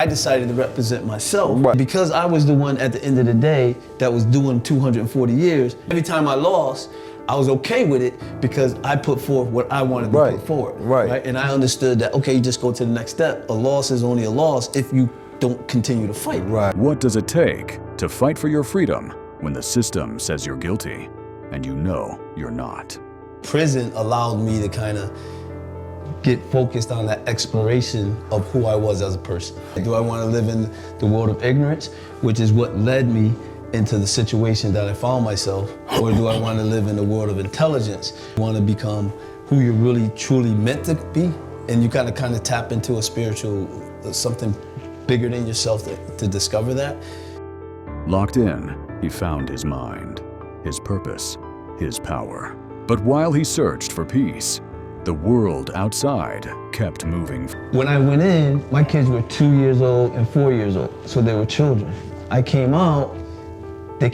I decided to represent myself Right. because I was the one at the end of the day that was doing 240 years. Every time I lost, I was okay with it because I put forth what I wanted to put forward. Right. And I understood that, okay, you just go to the next step. A loss is only a loss if you don't continue to fight. Right. What does it take to fight for your freedom when the system says you're guilty and you know you're not? Prison allowed me to kind of get focused on that exploration of who I was as a person. Do I want to live in the world of ignorance, which is what led me into the situation that I found myself, or do I want to live in the world of intelligence? Want to become who you're really truly meant to be, and you kind of tap into a spiritual, something bigger than yourself to discover that. Locked in, he found his mind, his purpose, his power. But while he searched for peace, the world outside kept moving. When I went in, my kids were 2 years old and 4 years old, so they were children. I came out, they're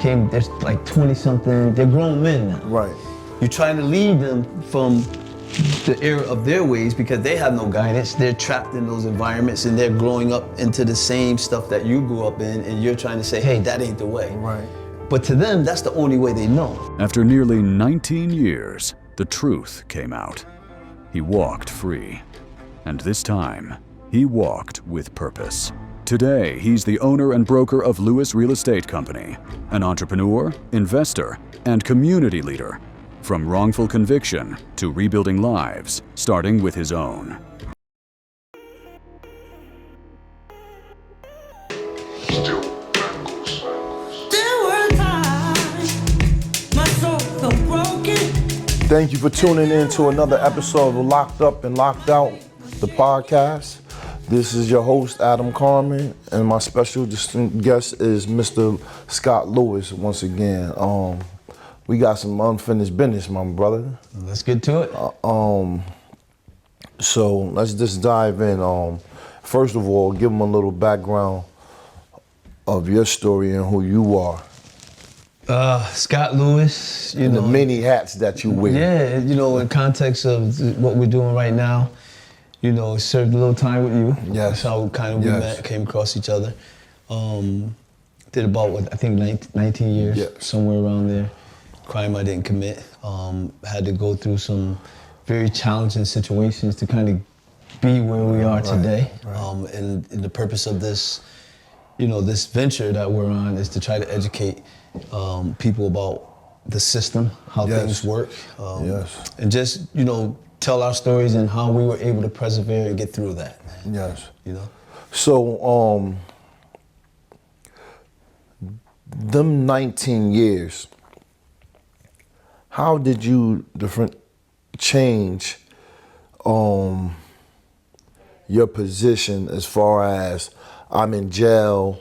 like 20-something, they're grown men now. Right. You're trying to lead them from the era of their ways because they have no guidance. They're trapped in those environments and they're growing up into the same stuff that you grew up in, and you're trying to say, hey, that ain't the way. Right. But to them, that's the only way they know. After nearly 19 years, the truth came out. He walked free. And this time, he walked with purpose. Today, he's the owner and broker of Lewis Real Estate Company, an entrepreneur, investor, and community leader. From wrongful conviction to rebuilding lives, starting with his own. Thank you for tuning in to another episode of Locked Up and Locked Out, the podcast. This is your host, Adam Carmen, and my special distinct guest is Mr. Scott Lewis once again. We got some unfinished business, my brother. Let's get to it. So let's just dive in. First of all, give them a little background of your story and who you are. Scott Lewis, you know. The many hats that you wear. Yeah, you know, in context of what we're doing right now, you know, served a little time with you. Yes. That's how we met, came across each other. Did about, I think 19 years, somewhere around there. Crime I didn't commit. Had to go through some very challenging situations to kind of be where we are today. Right. And the purpose of this, you know, this venture that we're on is to try to educate people about the system, how things work, and just, you know, tell our stories and how we were able to persevere and get through that. Yes. You know. So, them 19 years, how did you change your position as far as I'm in jail,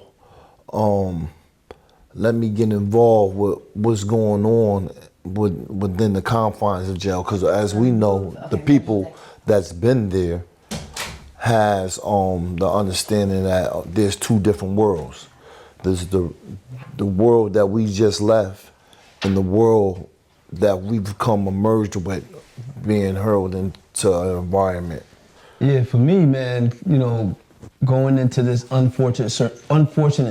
let me get involved with what's going on within the confines of jail? Because as we know, the people that's been there has the understanding that there's two different worlds. There's the world that we just left and the world that we've become merged with, being hurled into an environment. Yeah, for me, man, you know, going into this unfortunate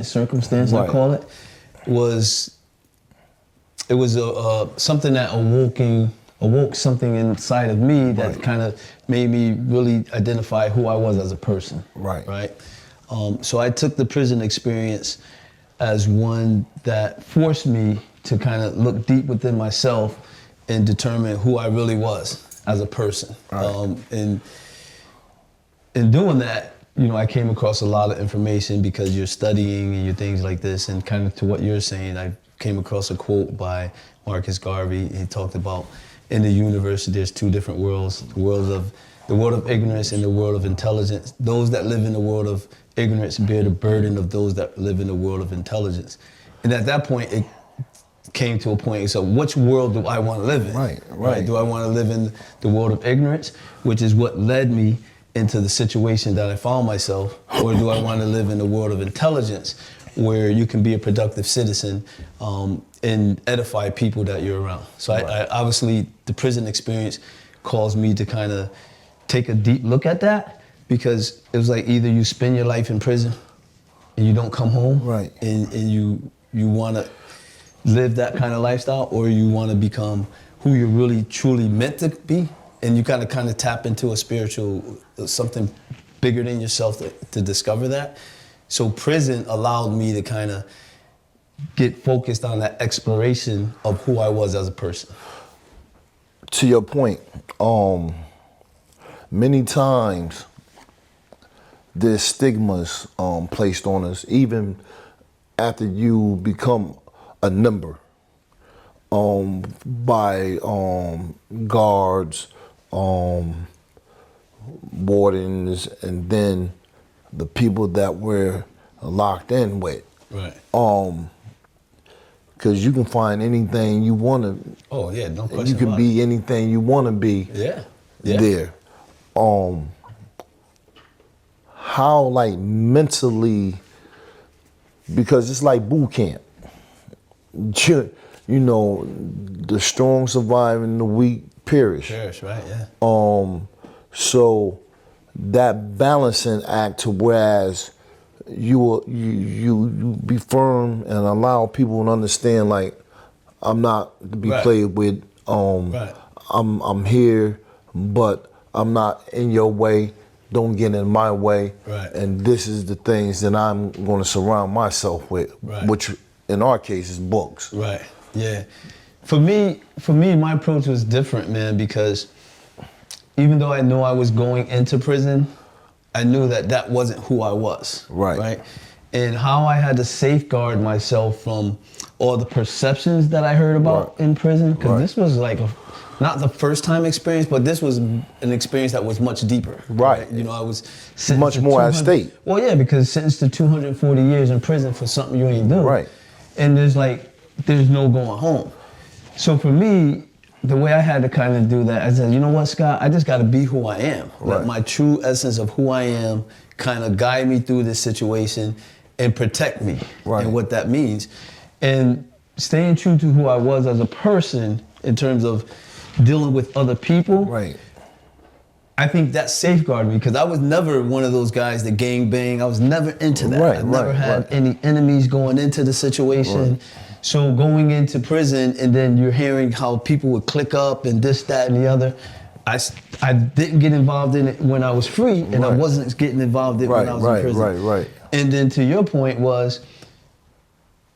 circumstance, I call it, was something that awoke something inside of me that kind of made me really identify who I was as a person. Right. So I took the prison experience as one that forced me to kind of look deep within myself and determine who I really was as a person. And in doing that, you know, I came across a lot of information because you're studying and you're things like this, and kind of to what you're saying, I came across a quote by Marcus Garvey. He talked about in the universe there's two different worlds, the world of ignorance and the world of intelligence. Those that live in the world of ignorance bear the burden of those that live in the world of intelligence. And at that point, it came to a point, so which world do I want to live in? Right. Do I want to live in the world of ignorance, which is what led me into the situation that I found myself, or do I want to live in the world of intelligence, where you can be a productive citizen and edify people that you're around? So I obviously, the prison experience caused me to kind of take a deep look at that because it was like either you spend your life in prison and you don't come home, right, and you want to live that kind of lifestyle, or you want to become who you're really truly meant to be, and you kind of tap into a spiritual, something bigger than yourself to discover that. So prison allowed me to kind of get focused on that exploration of who I was as a person. To your point, many times there's stigmas placed on us, even after you become a number, by guards, wardens, and then the people that we're locked in with. Right. Because you can find anything you want to. Oh yeah, no question. You can about be it. anything you want to be. Yeah. There. How, like, mentally, because it's like boot camp. You know, the strong survive and the weak perish. Perish, right? Yeah. So that balancing act, to whereas you be firm and allow people to understand, like, I'm not to be played with. Right. I'm here, but I'm not in your way. Don't get in my way. Right. And this is the things that I'm going to surround myself with, which in our case is books. Right. Yeah. For me, my approach was different, man, because even though I knew I was going into prison, I knew that wasn't who I was. Right. Right. And how I had to safeguard myself from all the perceptions that I heard about in prison, because this was like not the first time experience, but this was an experience that was much deeper. Right. You know, I was much more at stake. Well, yeah, because sentenced to 240 years in prison for something you ain't do. Right. And there's no going home. So for me, the way I had to kind of do that, I said, you know what, Scott, I just got to be who I am. Let my true essence of who I am kind of guide me through this situation and protect me and what that means. And staying true to who I was as a person in terms of dealing with other people, I think that safeguarded me, because I was never one of those guys that gang bang. I was never into that. I never had any enemies going into the situation. So going into prison, and then you're hearing how people would click up and this, that, and the other. I didn't get involved in it when I was free, and I wasn't getting involved in it when I was in prison. And then to your point was,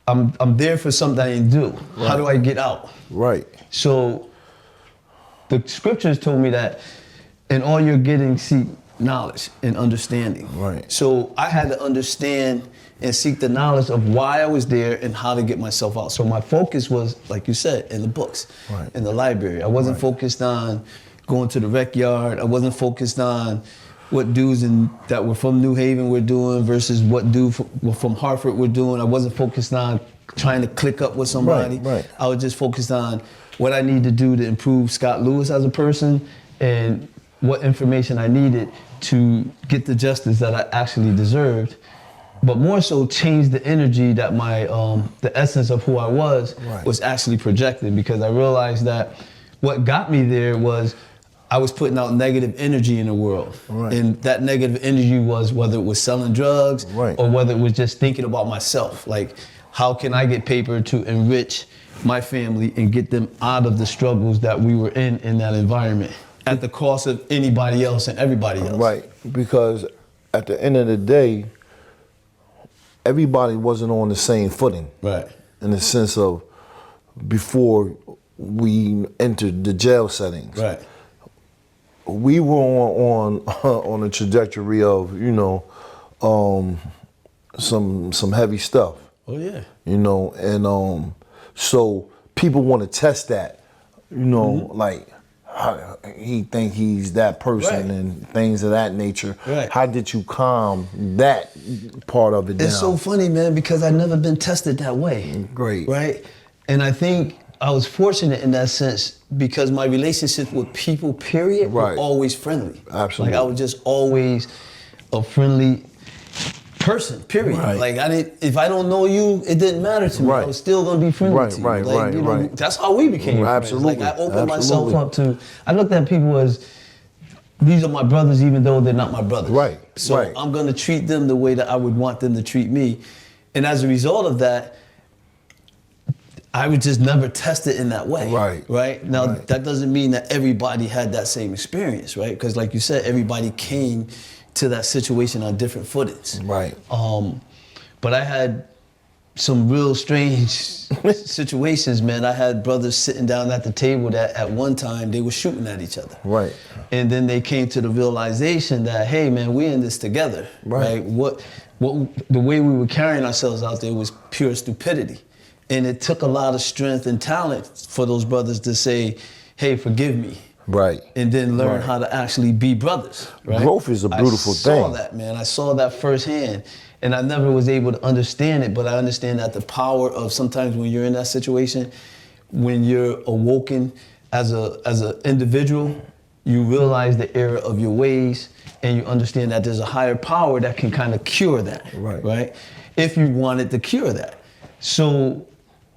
I'm there for something I didn't do. How do I get out? So the scriptures told me that in all you're getting, seek knowledge and understanding. So I had to understand and seek the knowledge of why I was there and how to get myself out. So my focus was, like you said, in the books, in the library. I wasn't focused on going to the rec yard. I wasn't focused on what dudes that were from New Haven were doing versus what dude from Hartford were doing. I wasn't focused on trying to click up with somebody. I was just focused on what I need to do to improve Scott Lewis as a person, and what information I needed to get the justice that I actually deserved, but more so change the energy that my the essence of who I was actually projected, because I realized that what got me there was I was putting out negative energy in the world. And that negative energy was whether it was selling drugs or whether it was just thinking about myself. Like, how can I get paper to enrich my family and get them out of the struggles that we were in that environment at the cost of anybody else and everybody else. Because at the end of the day, everybody wasn't on the same footing. In the sense of before we entered the jail settings. We were on a trajectory of, some heavy stuff. And so people want to test that, like how he think he's that person and things of that nature. How did you calm that part of it down? It's so funny, man, because I've never been tested that way. And I think I was fortunate in that sense, because my relationships with people, period, were always friendly. Like, I was just always a friendly person, period. Like, if I don't know you, it didn't matter to me. I was still gonna be friendly to you. That's how we became friends. Like, I opened myself up to, I looked at people as these are my brothers even though they're not my brothers. Right. So right. I'm gonna treat them the way that I would want them to treat me. And as a result of that, I would just never test it in that way. Right? Now, that doesn't mean that everybody had that same experience, right? Because like you said, everybody came to that situation on different footings. Right. But I had some real strange situations, man. I had brothers sitting down at the table that at one time they were shooting at each other. Right. And then they came to the realization that, hey, man, we're in this together. Right. What the way we were carrying ourselves out there was pure stupidity. And it took a lot of strength and talent for those brothers to say, hey, forgive me. Right. And then learn how to actually be brothers. Right. Growth is a beautiful thing. I saw that, man. I saw that firsthand. And I never was able to understand it, but I understand that the power of sometimes when you're in that situation, when you're awoken as an individual, you realize the error of your ways and you understand that there's a higher power that can kind of cure that. Right. If you wanted to cure that. So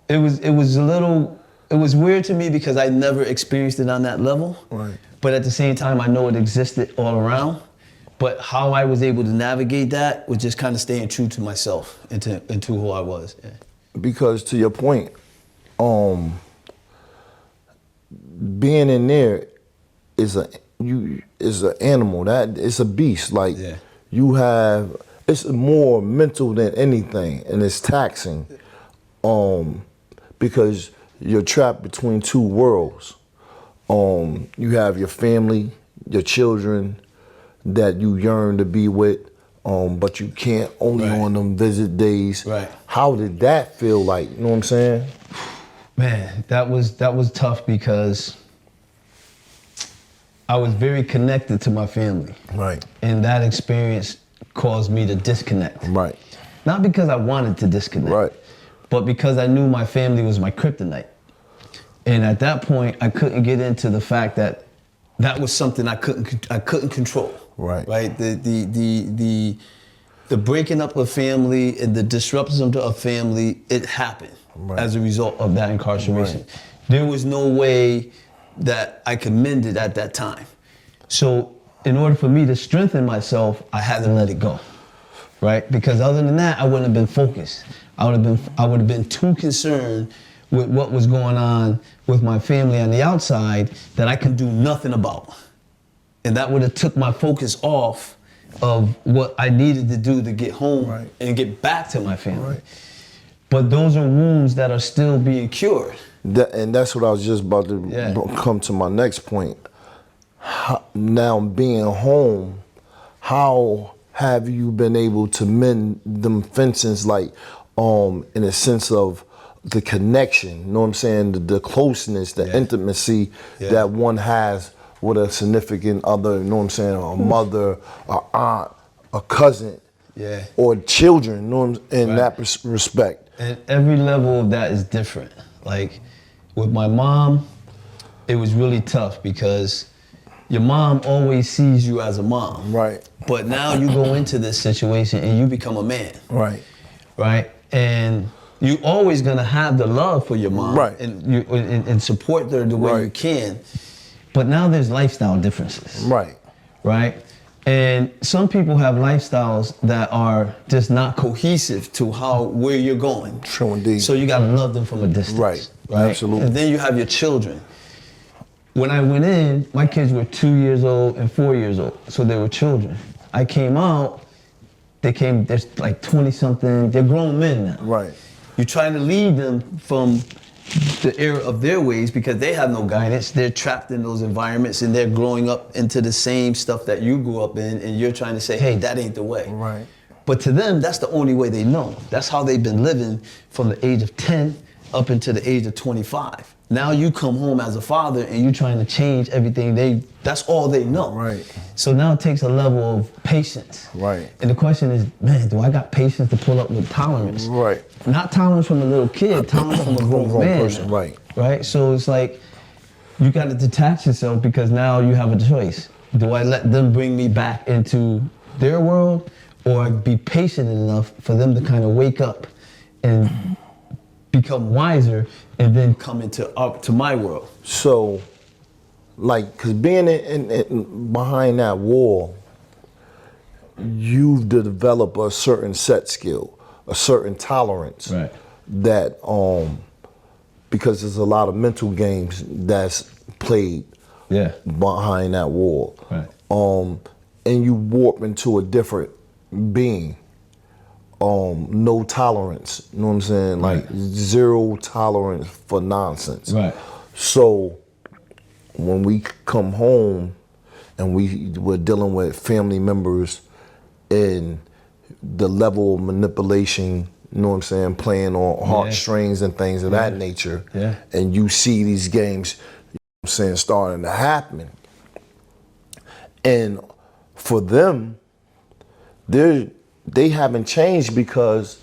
it was weird to me because I never experienced it on that level. Right. But at the same time, I know it existed all around. But how I was able to navigate that was just kind of staying true to myself and to who I was. Yeah. Because to your point, being in there is an animal. That it's a beast. Like you have, it's more mental than anything, and it's taxing. Because you're trapped between two worlds. You have your family, your children that you yearn to be with, but you can't only on them visit days. How did that feel like? You know what I'm saying? Man, that was tough because I was very connected to my family. Right. And that experience caused me to disconnect. Right. Not because I wanted to disconnect. Right. But because I knew my family was my kryptonite. And at that point, I couldn't get into the fact that that was something I couldn't control. Right. The breaking up of family and the disruption of family, it happened as a result of that incarceration. There was no way that I could mend it at that time. So in order for me to strengthen myself, I had to let it go. Right? Because other than that, I wouldn't have been focused. I would have been too concerned with what was going on with my family on the outside that I could do nothing about. And that would have took my focus off of what I needed to do to get home and get back to my family. But those are wounds that are still being cured. And that's what I was just about to come to my next point. Now being home, how have you been able to mend them fences, like in a sense of the connection, you know what I'm saying? The closeness, the intimacy that one has with a significant other, you know what I'm saying? A mother, a aunt, a cousin, or children, you know what I'm, in that respect. And every level of that is different. Like with my mom, it was really tough because your mom always sees you as a mom. Right. But now you go into this situation and you become a man. Right. Right. And you always gonna have the love for your mom. Right. And support her the way you can. But now there's lifestyle differences. Right. Right. And some people have lifestyles that are just not cohesive to where you're going. True indeed. So you gotta love them from a distance. Right. Absolutely. And then you have your children. When I went in, my kids were 2 years old and 4 years old, so they were children. I came out, they're like 20 something, they're grown men now. Right. You try to lead them from the era of their ways because they have no guidance. They're trapped in those environments and they're growing up into the same stuff that you grew up in, and you're trying to say, hey, that ain't the way. Right. But to them, that's the only way they know. That's how they've been living from the age of 10 up into the age of 25. Now you come home as a father and you're trying to change everything that's all they know. Right. So now it takes a level of patience. Right. And the question is, man, do I got patience to pull up with tolerance? Right. Not tolerance from a little kid, tolerance from a grown man. Person. Right. Right. So it's like, you got to detach yourself because now you have a choice. Do I let them bring me back into their world, or be patient enough for them to kind of wake up and become wiser and then come into up to my world? So like, cause being behind that wall, you've developed a certain set skill, a certain tolerance. Right. That because there's a lot of mental games that's played. Yeah. Behind that wall. Right. And you warp into a different being. No tolerance. You know what I'm saying? Right. Like zero tolerance for nonsense. Right. So when we come home and we're dealing with family members and the level of manipulation, you know what I'm saying, playing on heartstrings and things of that nature, and you see these games, you know what I'm saying, starting to happen. And for them, they haven't changed because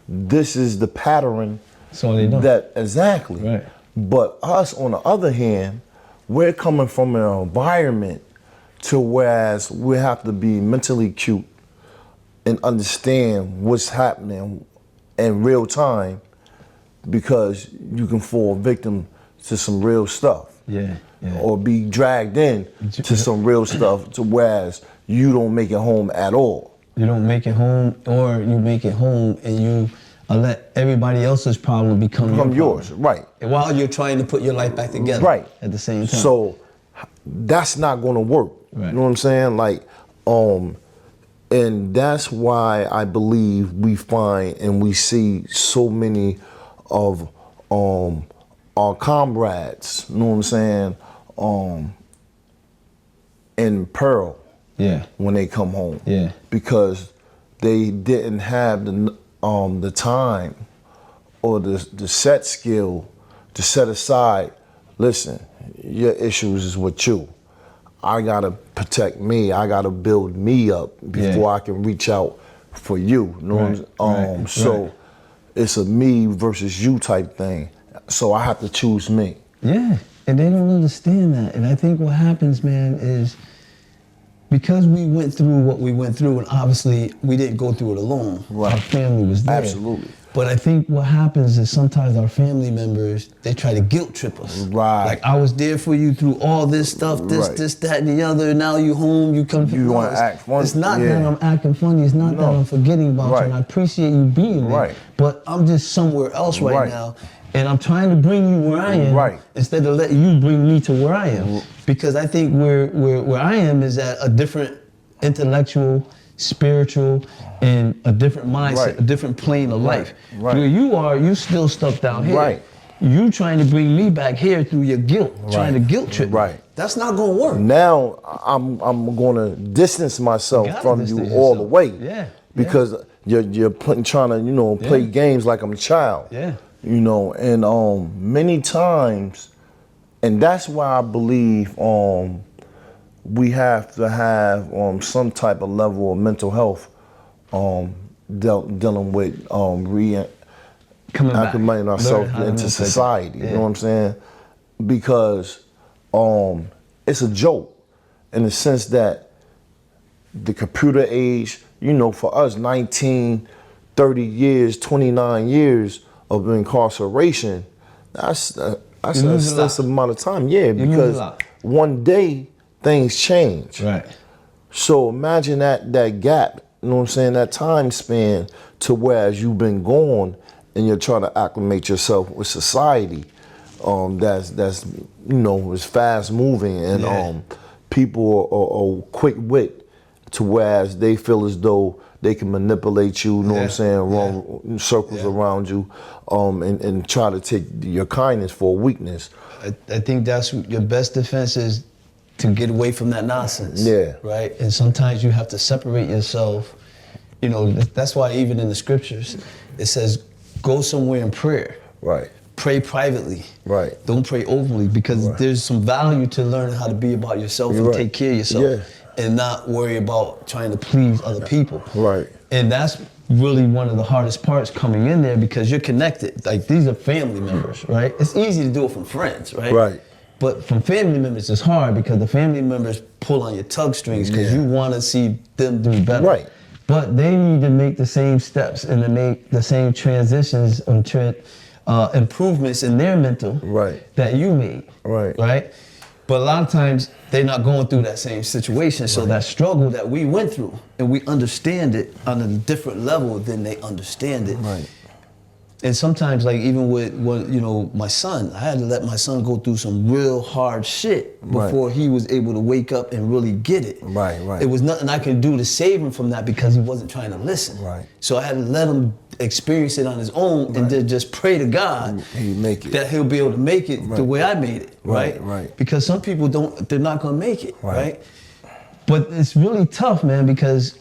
this is the pattern. So they know. That exactly. Right. But us, on the other hand, we're coming from an environment to whereas we have to be mentally acute and understand what's happening in real time, because you can fall victim to some real stuff. Yeah. Or be dragged in to some real stuff to whereas you don't make it home at all. You don't make it home, or you make it home and you let everybody else's problem become yours. Right. And while you're trying to put your life back together. Right. At the same time. So that's not gonna work. Right. You know what I'm saying? Like, and that's why I believe we find and we see so many of our comrades, you know what I'm saying, in peril when they come home. Yeah. Because they didn't have the time or the set skill to set aside, listen, your issues is with you. I gotta protect me. I gotta build me up before I can reach out for you. You know what I'm saying? So it's a me versus you type thing. So I have to choose me. Yeah, and they don't understand that. And I think what happens, man, is because we went through what we went through, and obviously we didn't go through it alone. Right. Our family was there. Absolutely. But I think what happens is sometimes our family members, they try to guilt trip us. Right. Like, I was there for you through all this stuff, this, that, and the other. Now you home, you come to you want to act funny. It's not that I'm acting funny. It's not that I'm forgetting about you. And I appreciate you being there. Right. But I'm just somewhere else right now. And I'm trying to bring you where I am instead of letting you bring me to where I am. Because I think where I am is at a different intellectual, spiritual, and a different mindset, a different plane of life. Where you are, you still stuck down here. You trying to bring me back here through your guilt, trying to guilt trip me. That's not gonna work. Now I'm gonna distance myself from you all the way. Yeah. Because you're trying to, play games like I'm a child. Yeah. And many times, and that's why I believe we have to have some type of level of mental health dealing with acclimating ourselves into society. You know what I'm saying? Because it's a joke in the sense that the computer age, for us, 19, 30 years, 29 years of incarceration, that's an extensive amount of time. Yeah, because one day things change. Right. So imagine that gap, you know what I'm saying, that time span to whereas you've been gone and you're trying to acclimate yourself with society that's is fast moving and people are quick wit to whereas they feel as though they can manipulate you, know what I'm saying, run circles around you, and try to take your kindness for a weakness. I think that's your best defense is to get away from that nonsense. Yeah. Right? And sometimes you have to separate yourself. That's why even in the scriptures, it says, go somewhere in prayer. Right. Pray privately. Right. Don't pray openly, because there's some value to learning how to be about yourself and take care of yourself and not worry about trying to please other people. Right. And that's really one of the hardest parts coming in there, because you're connected. Like, these are family members, right? It's easy to do it from friends, right? Right. But from family members, it's hard because the family members pull on your tug strings because you want to see them do better. Right. But they need to make the same steps and to make the same transitions and improvements in their mental that you made. Right. Right. But a lot of times they're not going through that same situation. So that struggle that we went through, and we understand it on a different level than they understand it. Right. And sometimes, like even with my son, I had to let my son go through some real hard shit before he was able to wake up and really get it. Right, right. It was nothing I could do to save him from that because he wasn't trying to listen. Right. So I had to let him experience it on his own and then just pray to God that he'll be able to make it the way I made it. Right. Because some people they're not gonna make it. Right. But it's really tough, man, because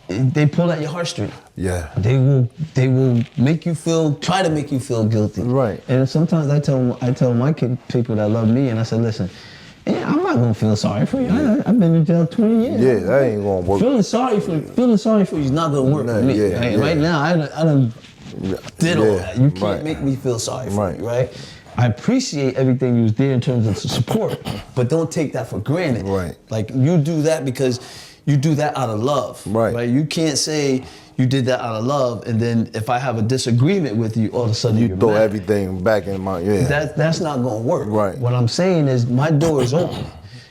they pull at your heartstring. Yeah. They will try to make you feel guilty. Right. And sometimes I tell my people that love me, and I say, listen, I'm not gonna feel sorry for you. I've been in jail 20 years. Yeah, that ain't gonna work. Feeling sorry for you is not gonna work for me. Right now, I done did all that. You can't make me feel sorry for you, right? I appreciate everything you was there in terms of support, but don't take that for granted. Right. Like you do that because you do that out of love. Right. You can't say you did that out of love, and then if I have a disagreement with you, all of a sudden you you're throw mad. everything back in my That's not gonna work. Right. What I'm saying is my door is open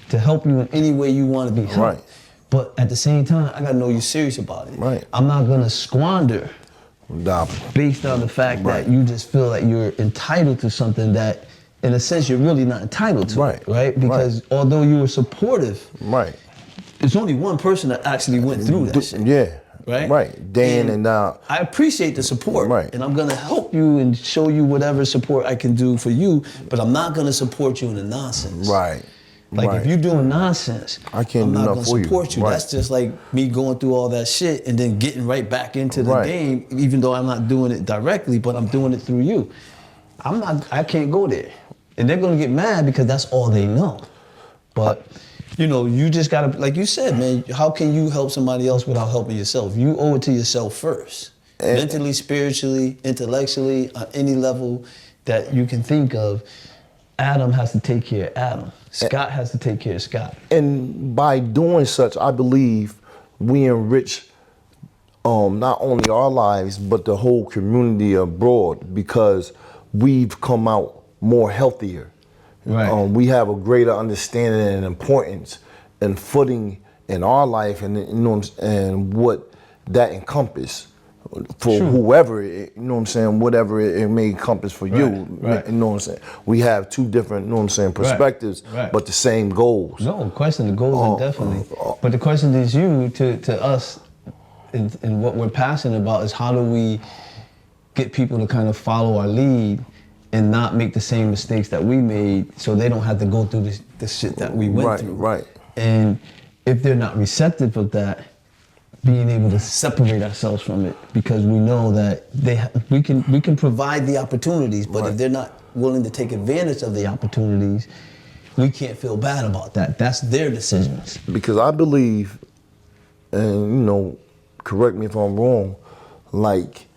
to help you in any way you want to be helped. Right. But at the same time, I gotta know you're serious about it. Right. I'm not gonna squander based on the fact that you just feel that you're entitled to something that, in a sense, you're really not entitled to. Right. Because although you were supportive, there's only one person that actually went through that shit. Yeah. Right? Day in and out. I appreciate the support. And I'm gonna help you and show you whatever support I can do for you, but I'm not gonna support you in the nonsense. Like if you're doing nonsense, I'm not gonna support you. That's just like me going through all that shit and then getting right back into the game, even though I'm not doing it directly, but I'm doing it through you. I can't go there. And they're gonna get mad because that's all they know. But you just gotta, like you said, man, how can you help somebody else without helping yourself? You owe it to yourself first. Mentally, spiritually, intellectually, on any level that you can think of. Adam has to take care of Adam. Scott has to take care of Scott. And by doing such, I believe we enrich not only our lives, but the whole community abroad, because we've come out more healthier. We have a greater understanding and importance and footing in our life, and what that encompass for whoever whatever it may encompass for you. You know what I'm saying? We have two different, perspectives, but the same goals. No question, the goals are definitely. But the question is to us, and what we're passionate about is how do we get people to kind of follow our lead and not make the same mistakes that we made, so they don't have to go through the shit that we went through. And if they're not receptive of that, being able to separate ourselves from it, because we know that we can provide the opportunities, but if they're not willing to take advantage of the opportunities, we can't feel bad about that. That's their decisions. Because I believe, and correct me if I'm wrong, like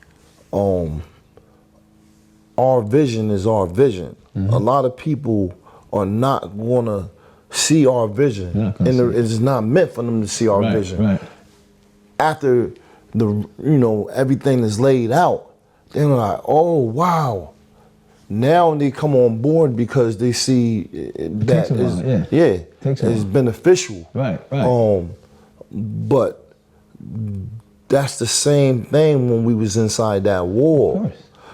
our vision is our vision. A lot of people are not gonna see our vision, and it's not meant for them to see our vision. After everything is laid out, they're like, oh wow. Now they come on board because they see that it's beneficial. But that's the same thing when we was inside that war.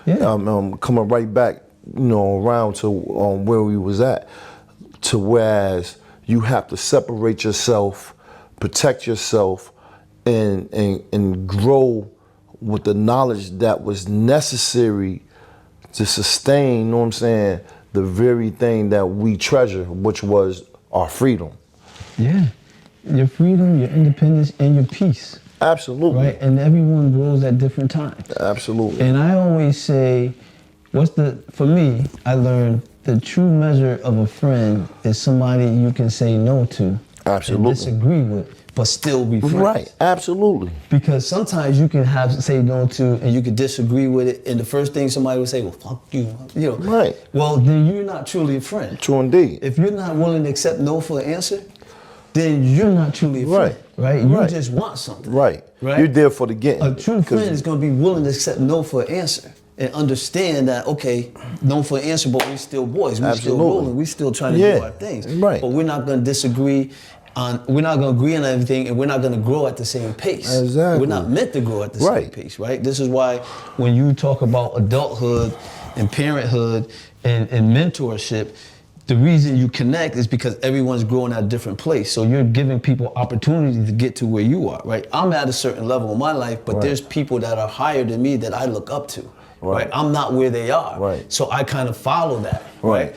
Of course. Coming right back, around to where we was at, to whereas you have to separate yourself, protect yourself, and grow with the knowledge that was necessary to sustain, the very thing that we treasure, which was our freedom. Yeah, your freedom, your independence, and your peace. Absolutely. And everyone grows at different times. Absolutely. And I always say, for me, I learned the true measure of a friend is somebody you can say no to. Absolutely. And disagree with, but still be friends. Absolutely. Because sometimes you can say no to, and you can disagree with it, and the first thing somebody will say, well, fuck you. Well, then you're not truly a friend. True indeed. If you're not willing to accept no for an answer, then you're not truly a friend. You just want something. You're there for the getting. A true friend is going to be willing to accept no for an answer. and understand that, okay, known for an answer, but we're still boys. We're still Absolutely. rolling. We're still trying to do our things. Right. But we're not going to disagree we're not going to agree on everything, and we're not going to grow at the same pace. Exactly. We're not meant to grow at the same pace, right? This is why when you talk about adulthood and parenthood and mentorship, the reason you connect is because everyone's growing at a different place. So you're giving people opportunity to get to where you are, right? I'm at a certain level in my life, but there's people that are higher than me that I look up to, right? I'm not where they are, right? So I kind of follow that, right?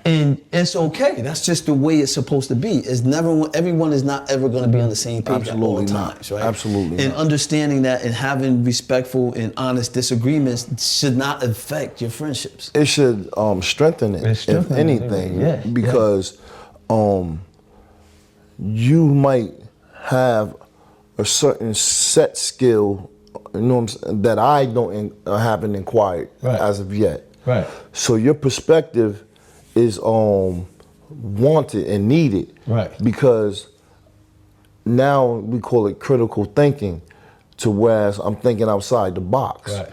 And it's okay. That's just the way it's supposed to be. It's never. Everyone is not ever going to be on the same page at all times, right? Absolutely. And understanding that and having respectful and honest disagreements should not affect your friendships. It should strengthen it, if anything, because you might have a certain set skill, you know what I'm saying, that I haven't acquired as of yet. Right. So your perspective is wanted and needed, right? Because now we call it critical thinking, to whereas I'm thinking outside the box, right?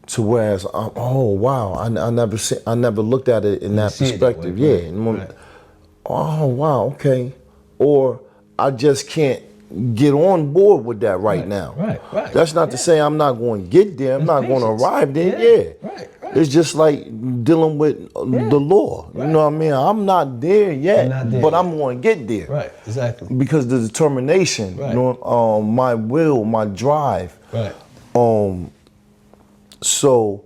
To whereas oh wow, I never looked at it in that perspective, oh wow, okay, or I just can't get on board with that right now. Right. That's not to say I'm not going to get there. I'm not going to arrive there. Right. It's just like dealing with the law. You know what I mean? I'm not there yet, but I'm going to get there. Right. Exactly. Because the determination, you know, my will, my drive. Right. So,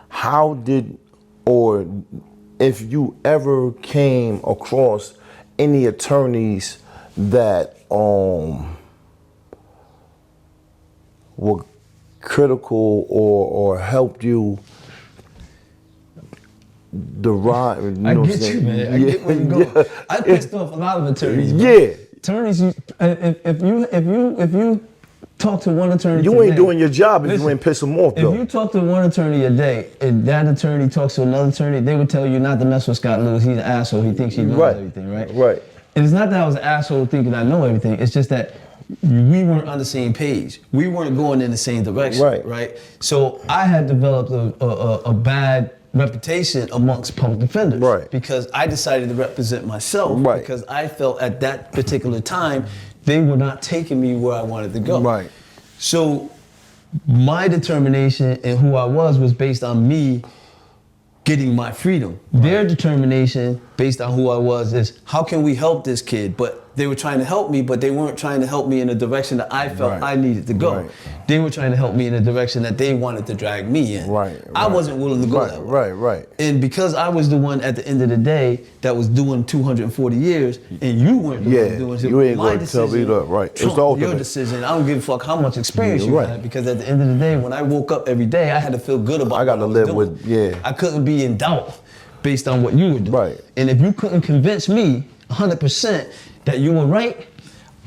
how did, or if you ever came across any attorneys that were critical or helped you derive? I get you, man. I get where you're going. I pissed off a lot of attorneys. Attorneys, if you talk to one attorney, you ain't doing your job if you ain't piss them off. Though. If you talk to one attorney a day and that attorney talks to another attorney, they would tell you not to mess with Scott Lewis. He's an asshole. He thinks he knows everything, right? Right. And it's not that I was an asshole thinking I know everything. It's just that we weren't on the same page. We weren't going in the same direction, right? So I had developed a bad reputation amongst public defenders, because I decided to represent myself, because I felt at that particular time they were not taking me where I wanted to go. Right. So my determination and who I was based on me getting my freedom. Their determination based on who I was is, how can we help this kid? But they were trying to help me, but they weren't trying to help me in the direction that I felt I needed to go. They were trying to help me in the direction that they wanted to drag me in. I wasn't willing to go that way. And because I was the one at the end of the day that was doing 240 years, and you weren't the one doing it, you ain't my going to tell me that, it's your decision. I don't give a fuck how much experience you had, because at the end of the day, when I woke up every day, I had to feel good about I got to live doing. with, I couldn't be in doubt based on what you were doing. And if you couldn't convince me 100% that you were right,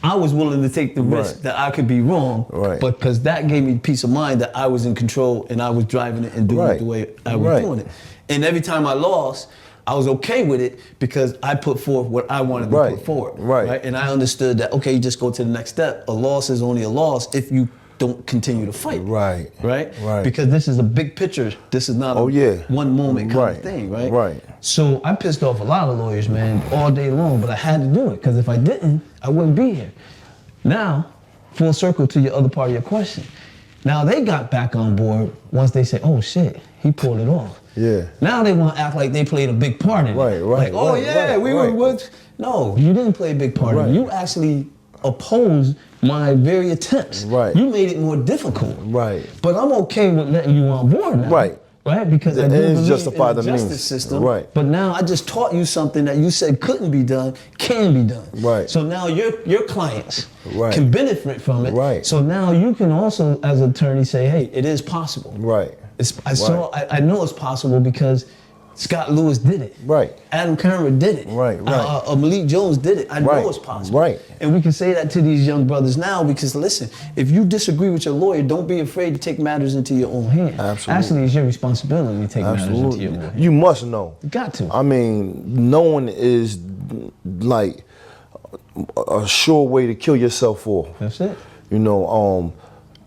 I was willing to take the risk that I could be wrong, but because that gave me peace of mind that I was in control and I was driving it and doing it the way I was doing it. And every time I lost, I was okay with it because I put forth what I wanted to put forward. And I understood that, okay, you just go to the next step. A loss is only a loss if you don't continue to fight. Right. Because this is a big picture. This is not a one moment kind of thing, right? So I pissed off a lot of lawyers, man, all day long, but I had to do it, because if I didn't, I wouldn't be here. Now, full circle to your other part of your question. Now they got back on board once they said, oh shit, he pulled it off. Now they want to act like they played a big part in it. Like, oh yeah, we were what? No, you didn't play a big part in it. You actually opposed my very attempts. You made it more difficult. But I'm okay with letting you on board now. Because I do believe justify in the justice system. But now I just taught you something that you said couldn't be done, can be done. So now your clients can benefit from it. So now you can also, as an attorney, say, hey, it is possible. I know it's possible because Scott Lewis did it. Adam Cameron did it. Malik Jones did it. I know it's possible. And we can say that to these young brothers now, because listen, if you disagree with your lawyer, don't be afraid to take matters into your own hands. Actually, it's your responsibility to take matters into your own hands. You must know. You got to. I mean, knowing is like a sure way to kill yourself off. That's it. You know,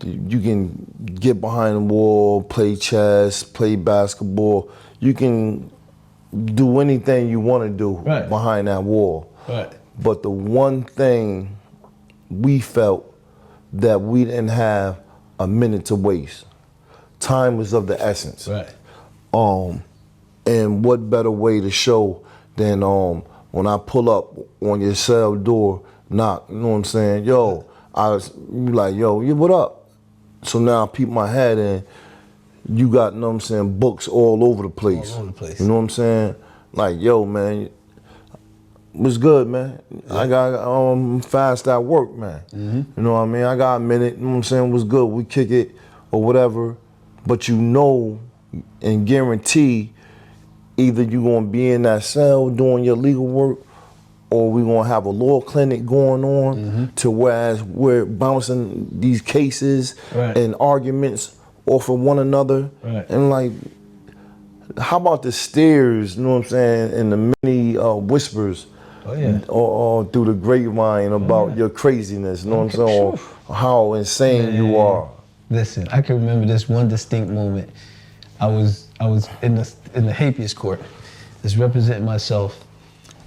You can get behind the wall, play chess, play basketball. You can do anything you want to do behind that wall. Right. But the one thing we felt that we didn't have a minute to waste. Time was of the essence. Right. And what better way to show than when I pull up on your cell door, knock, you know what I'm saying? Yo, you like, yo, what up? So now I peep my head and you got, you know what I'm saying, books all over the place. All over the place. You know what I'm saying? Like, yo, man, what's good, man? Yeah. I got fast at work, man. Mm-hmm. You know what I mean? I got a minute, you know what I'm saying, what's good? We kick it or whatever. But you know and guarantee either you're gonna be in that cell doing your legal work or we're gonna have a law clinic going on to whereas we're bouncing these cases and arguments off of one another. And like, how about the stares, you know what I'm saying, and the many whispers or through the grapevine about your craziness, you know what I'm saying, or how insane you are. Listen, I can remember this one distinct moment. I was in the habeas court, just representing myself,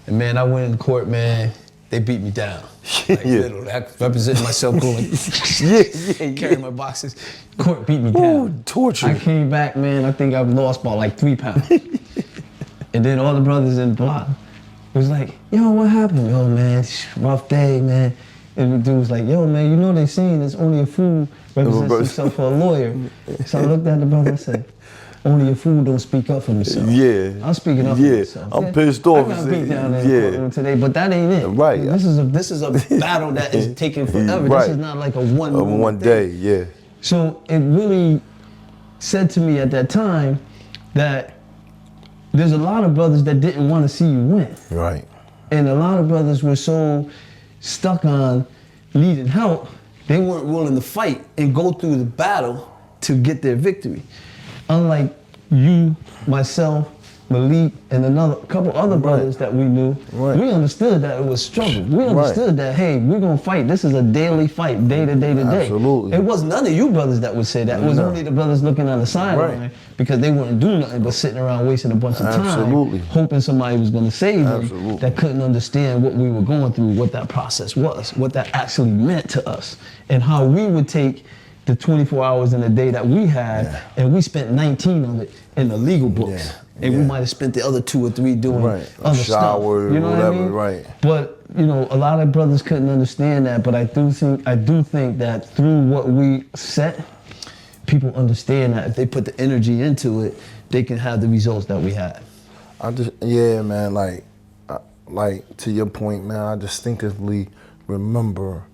and man, I went in court, man. They beat me down. Like, literally, I represented myself going, carrying my boxes. Court beat me down. Torture. I came back, man. I think I've lost about like 3 pounds. And then all the brothers in the block was like, yo, what happened? Yo, man, rough day, man. And the dude was like, yo, man, you know they saying there's only a fool represents himself for a lawyer. So I looked at the brother and said, only a fool don't speak up for himself. Yeah. I'm speaking up for myself. I'm pissed off. I got beat down in the courtroom today, but that ain't it. Right. This is a battle that is taking forever. This is not like a one day, yeah. So it really said to me at that time that there's a lot of brothers that didn't want to see you win. Right. And a lot of brothers were so stuck on needing help, they weren't willing to fight and go through the battle to get their victory. Unlike you, myself, Malik, and a couple other brothers that we knew, we understood that it was struggle. We understood that, hey, we're gonna fight. This is a daily fight, day to day to day. Absolutely. It was none of you brothers that would say that. It was only the brothers looking on the sideline because they wouldn't do nothing but sitting around wasting a bunch of time, hoping somebody was gonna save them that couldn't understand what we were going through, what that process was, what that actually meant to us, and how we would take the 24 hours in a day that we had, and we spent 19 of it in the legal books. And we might have spent the other 2 or 3 doing other stuff. You know what I mean? But you know, a lot of brothers couldn't understand that. But I do think that through what we set, people understand that if they put the energy into it, they can have the results that we had. Man, like to your point, man, I distinctively remember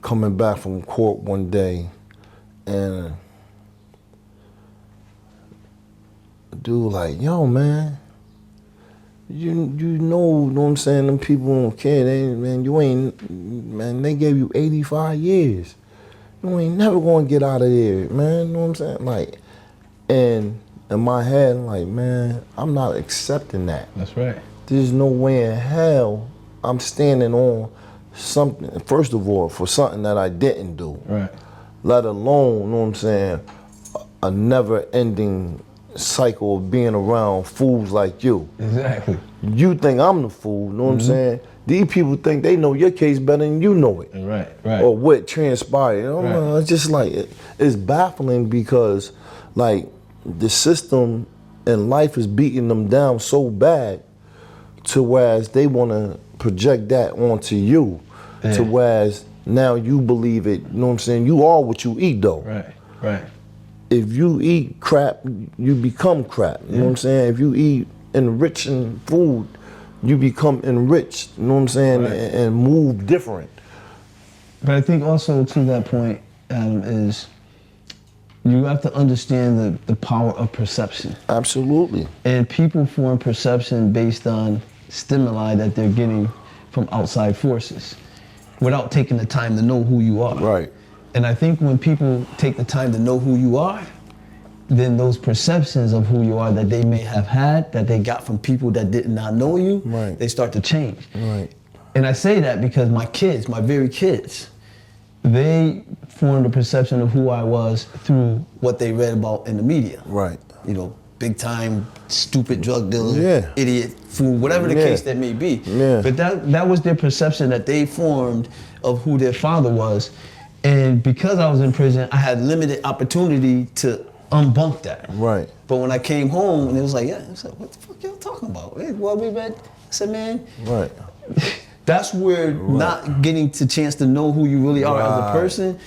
coming back from court one day and dude like, yo, man, you know what I'm saying, them people don't care. They gave you 85 years. You ain't never gonna get out of there, man, you know what I'm saying? Like, and in my head, like, man, I'm not accepting that. That's right. There's no way in hell I'm standing on something, first of all, for something that I didn't do. Right. Let alone, you know what I'm saying, a never-ending cycle of being around fools like you. Exactly. You think I'm the fool, you know what I'm saying? These people think they know your case better than you know it. Right. Or what transpired. You know, it's just like, it's baffling because, like, the system and life is beating them down so bad to whereas they want to project that onto you. To whereas now you believe it, you know what I'm saying? You are what you eat though. Right. If you eat crap, you become crap. You know what I'm saying? If you eat enriching food, you become enriched, you know what I'm saying? And move different. But I think also to that point, Adam, is you have to understand the power of perception. Absolutely. And people form perception based on stimuli that they're getting from outside forces without taking the time to know who you are. Right. And I think when people take the time to know who you are, then those perceptions of who you are that they may have had, that they got from people that did not know you, they start to change. Right. And I say that because my kids, my very kids, they formed a perception of who I was through what they read about in the media. Right. You know, big time, stupid drug dealer, Yeah. idiot, fool, whatever the case that may be. Yeah. But that was their perception that they formed of who their father was. And because I was in prison, I had limited opportunity to unbunk that. Right. But when I came home, and it was like, yeah, I was like, what the fuck y'all talking about? Hey, what we read? I said, man, Right. that's where not getting the chance to know who you really are as a person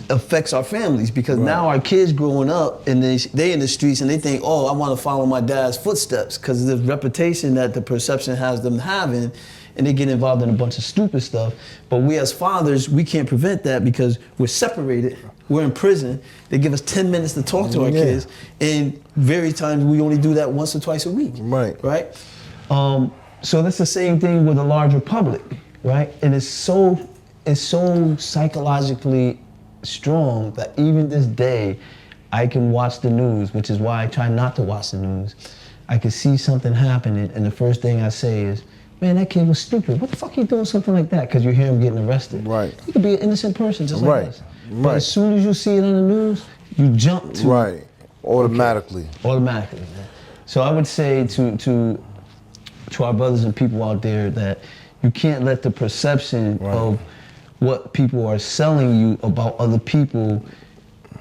affects our families, because now our kids growing up and they in the streets and they think, oh, I want to follow my dad's footsteps because of the reputation that the perception has them having, and they get involved in a bunch of stupid stuff. But we as fathers, we can't prevent that because we're separated. We're in prison. They give us 10 minutes to talk to our kids, and very times we only do that once or twice a week. Right. Right. So that's the same thing with the larger public, right? And it's so psychologically strong that even this day, I can watch the news, which is why I try not to watch the news. I can see something happening, and the first thing I say is, man, that kid was stupid. What the fuck are you doing something like that? Because you hear him getting arrested. Right. He could be an innocent person just like us. Right. But as soon as you see it on the news, you jump to Right. Automatically. Okay. Automatically, man. So I would say to our brothers and people out there that you can't let the perception of what people are selling you about other people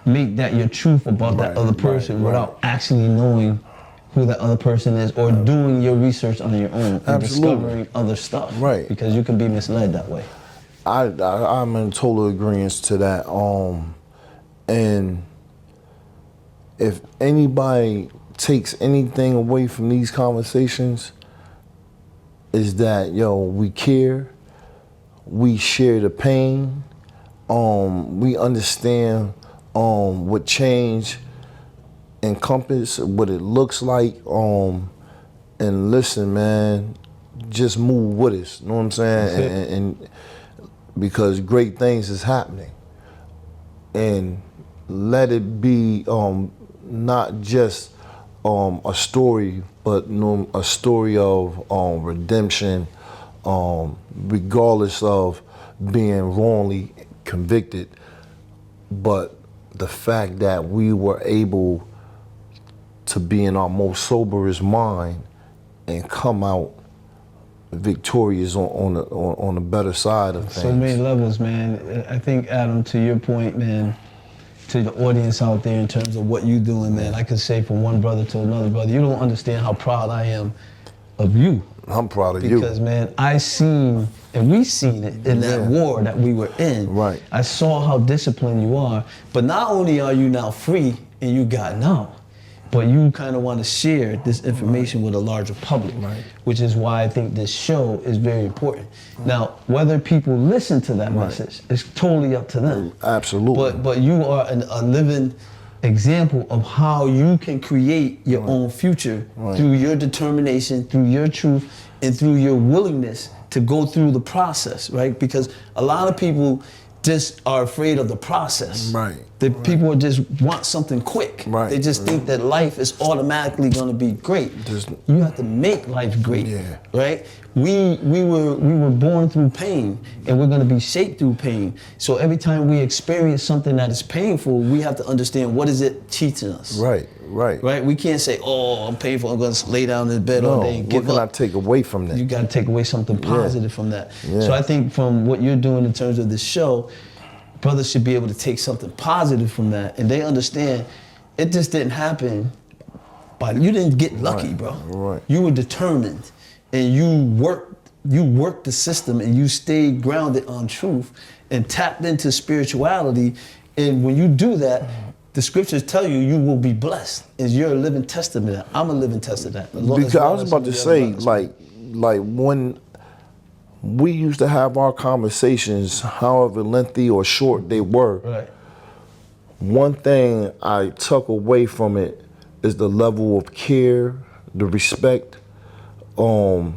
make that your truth about that other person without actually knowing who that other person is, or doing your research on your own and discovering other stuff. Right. Because you can be misled that way. I'm in total agreement to that. And if anybody takes anything away from these conversations, is that, we care, we share the pain, we understand what change encompass, what it looks like, and listen, man, just move with us, you know what I'm saying? And because great things is happening, and let it be not just a story, but a story of redemption, regardless of being wrongly convicted, but the fact that we were able to be in our most soberest mind and come out victorious on the better side of things. So many levels, man. I think, Adam, to your point, man, to the audience out there in terms of what you're doing, man, I could say from one brother to another brother, you don't understand how proud I am of you. I'm proud of you. Because, man, I seen, and we seen it in that war that we were in. Right. I saw how disciplined you are. But not only are you now free and you gotten out, but you kind of want to share this information with a larger public, which is why I think this show is very important. Now, whether people listen to that message is totally up to them. Absolutely. But you are a living example of how you can create your own future through your determination, through your truth, and through your willingness to go through the process, right? Because a lot of people just are afraid of the process. The people just want something quick. They just think that life is automatically going to be great. You have to make life great, right? We were born through pain, and we're going to be shaped through pain. So every time we experience something that is painful, we have to understand, what is it teaching us? Right? We can't say, oh, I'm painful, I'm going to lay down in the bed all day and give up. What can I take away from that? You got to take away something positive from that. So I think from what you're doing in terms of this show, brothers should be able to take something positive from that, and they understand it just didn't happen, but you didn't get lucky, bro. You were determined, and you worked the system, and you stayed grounded on truth and tapped into spirituality. And when you do that, the scriptures tell you you will be blessed. And you're a living testament of that. I'm a living testament of that. Because I was about to say, like when we used to have our conversations, however lengthy or short they were, one thing I took away from it is the level of care, the respect, the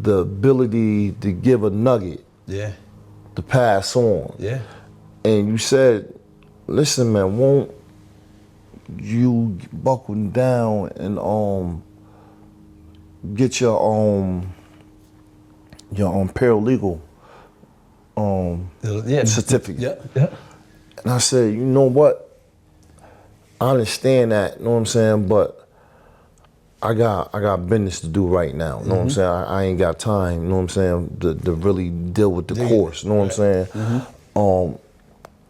ability to give a nugget, to pass on. And you said, listen, man, won't you buckle down and get your paralegal certificate. Yeah. And I said, you know what? I understand that, you know what I'm saying, but I got business to do right now. You know what I'm saying? I ain't got time, you know what I'm saying, to really deal with the course, you know what I'm saying?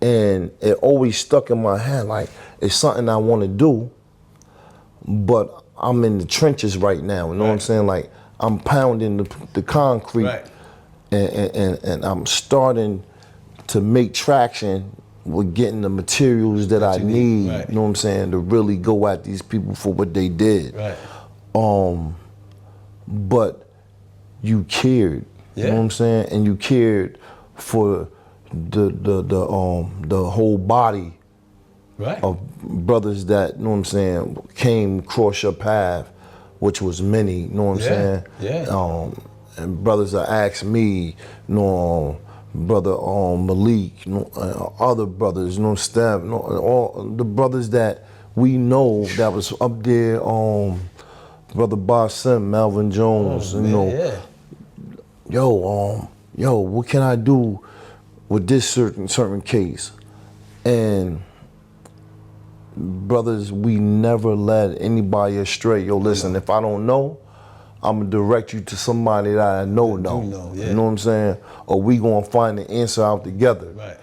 And it always stuck in my head, like, it's something I want to do, but I'm in the trenches right now, you know what I'm saying? Like, I'm pounding the concrete, and I'm starting to make traction with getting the materials that I need, you know what I'm saying, to really go at these people for what they did. But you cared, you know what I'm saying, and you cared for the whole body of brothers that, you know what I'm saying, came across your path, which was many, you know what I'm saying? And brothers that asked me, you know, brother Malik, you know, other brothers, you know, Steph, you know, all the brothers that we know that was up there, brother Basim, Melvin Jones, yo, what can I do with this certain case? And brothers, we never led anybody astray. Yo, listen, if I don't know, I'm gonna direct you to somebody that I know. You know what I'm saying? Or we gonna find the answer out together.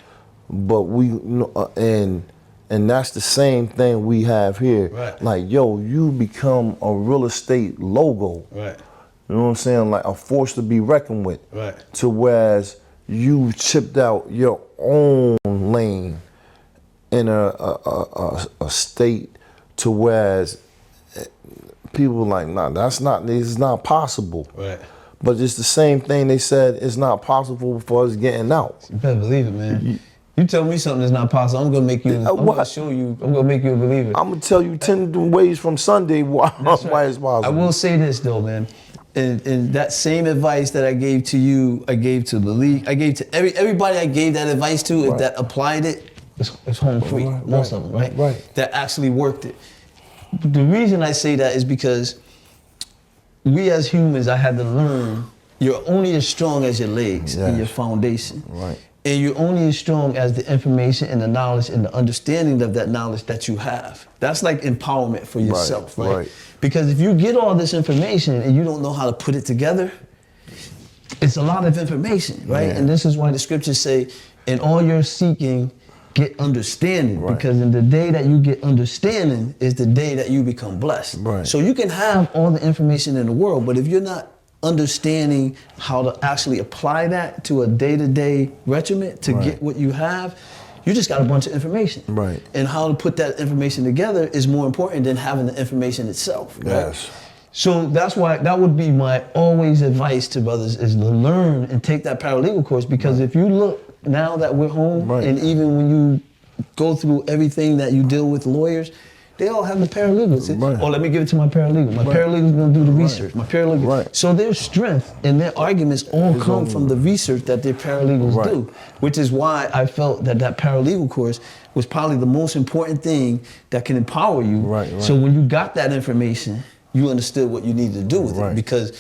But we, you know, and that's the same thing we have here. Like, yo, you become a real estate logo. You know what I'm saying? Like a force to be reckoned with. To whereas you chipped out your own lane in a state to whereas people like, nah, this is not possible. But it's the same thing they said it's not possible for us getting out. You better believe it, man. You tell me something that's not possible, I'm gonna make you, I'm gonna show you, I'm gonna make you a believer. I'm gonna tell you 10 ways from Sunday why it's possible. I will say this though, man. And that same advice that I gave to you, I gave to Malik, I gave to everybody I gave that advice to, if that applied it, it's home free, most of them, right? That actually worked it. The reason I say that is because we as humans, I had to learn, you're only as strong as your legs and your foundation. And you're only as strong as the information and the knowledge and the understanding of that knowledge that you have. That's like empowerment for yourself, right? Because if you get all this information and you don't know how to put it together, it's a lot of information, right? And this is why the scriptures say, in all you're seeking, get understanding, because in the day that you get understanding is the day that you become blessed. So you can have all the information in the world, but if you're not understanding how to actually apply that to a day-to-day regiment to get what you have, you just got a bunch of information. And how to put that information together is more important than having the information itself. So that's why that would be my always advice to brothers is to learn and take that paralegal course, because if you look now that we're home, and even when you go through everything that you deal with lawyers, they all have the paralegals. Oh, let me give it to my paralegal. My paralegal's gonna do the research. My paralegal. So their strength and their arguments all come from the research that their paralegals do, which is why I felt that that paralegal course was probably the most important thing that can empower you. So when you got that information, you understood what you needed to do with it. Because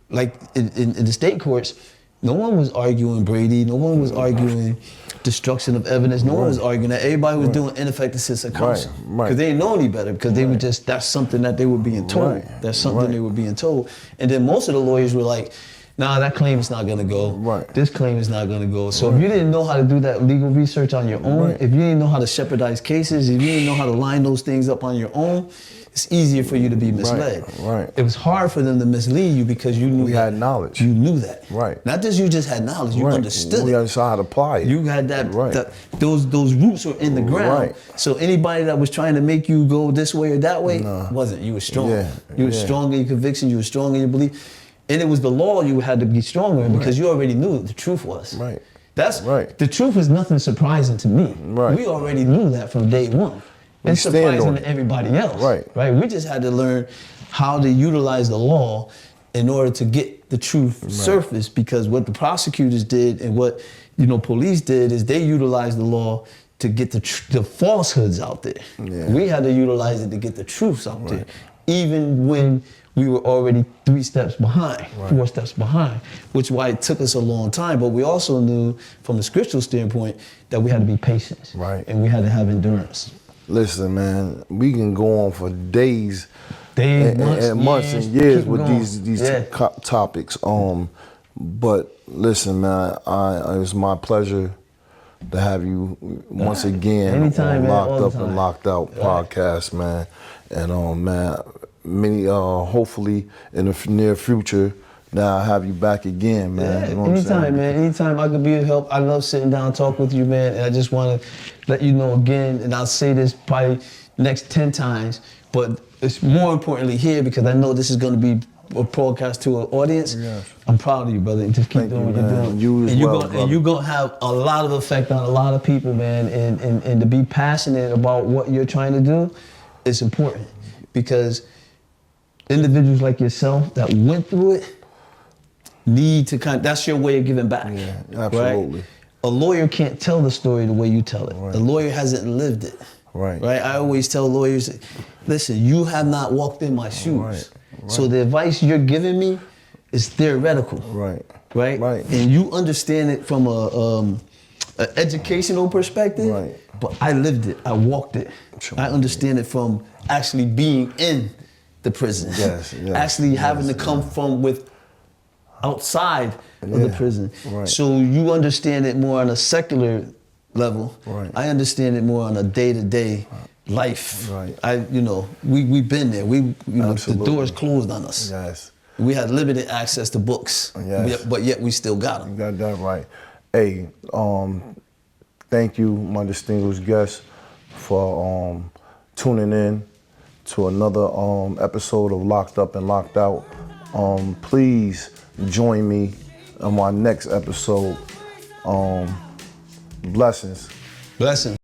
like in the state courts, no one was arguing Brady, no one was arguing destruction of evidence, no one was arguing that. Everybody was doing ineffective assistance of counsel. Because they didn't know any better, because they were just, that's something that they were being told. That's something they were being told. And then most of the lawyers were like, nah, that claim is not gonna go. This claim is not gonna go. So if you didn't know how to do that legal research on your own, if you didn't know how to shepherdize cases, if you didn't know how to line those things up on your own, it's easier for you to be misled. It was hard for them to mislead you because you knew had knowledge. You knew that. Not just you just had knowledge, you understood we it. understood how to apply it. You had that, those roots were in the ground. So anybody that was trying to make you go this way or that way wasn't. You were strong. You were strong in your conviction, you were strong in your belief. And it was the law you had to be stronger in because you already knew what the truth was. That's the truth is nothing surprising to me. We already knew that from day one. It's surprising to everybody else. Right? We just had to learn how to utilize the law in order to get the truth surfaced, because what the prosecutors did and what police did is they utilized the law to get the falsehoods out there. We had to utilize it to get the truths out there. even when we were already 3 steps behind, 4 steps behind, which is why it took us a long time. But we also knew from the scriptural standpoint that we had to be patient. Right. And we had to have endurance. Listen, man, we can go on for days, Months, months years, and years keep with going. these Yeah. topics. But listen, man, it's my pleasure to have you once again Anytime, on man, all Locked the Up and time. Locked Out podcast, man. And man, many hopefully in the near future, now I'll have you back again, man. Yeah, You know what I'm saying? anytime, man. Anytime I could be of help. I love sitting down and talk with you, man. And I just want to let you know again, and I'll say this probably next 10 times, but it's more importantly here because I know this is going to be a broadcast to an audience. Yes. I'm proud of you, brother. And just keep Thank doing you, what you're man. doing. You as and you're well, gonna, brother. and you're going to have a lot of effect on a lot of people, man. And to be passionate about what you're trying to do is important because individuals like yourself that went through it need to that's your way of giving back. Yeah, absolutely. Right? A lawyer can't tell the story the way you tell it. Right. The lawyer hasn't lived it. Right. Right? I always tell lawyers, listen, you have not walked in my shoes. Right. So the advice you're giving me is theoretical. Right. Right? Right. And you understand it from an educational perspective. Right. But I lived it. I walked it. Sure. I understand it from actually being in the prison. Yes, actually having to come from outside of the prison. Right. So you understand it more on a secular level. Right. I understand it more on a day-to-day life. Right. We've been there. The Absolutely. doors closed on us. Yes. We had limited access to books. Yes. But yet we still got them. You got that right. Hey, thank you, my distinguished guest, for tuning in to another episode of Locked Up and Locked Out. Please join me on my next episode. Blessings. Blessings.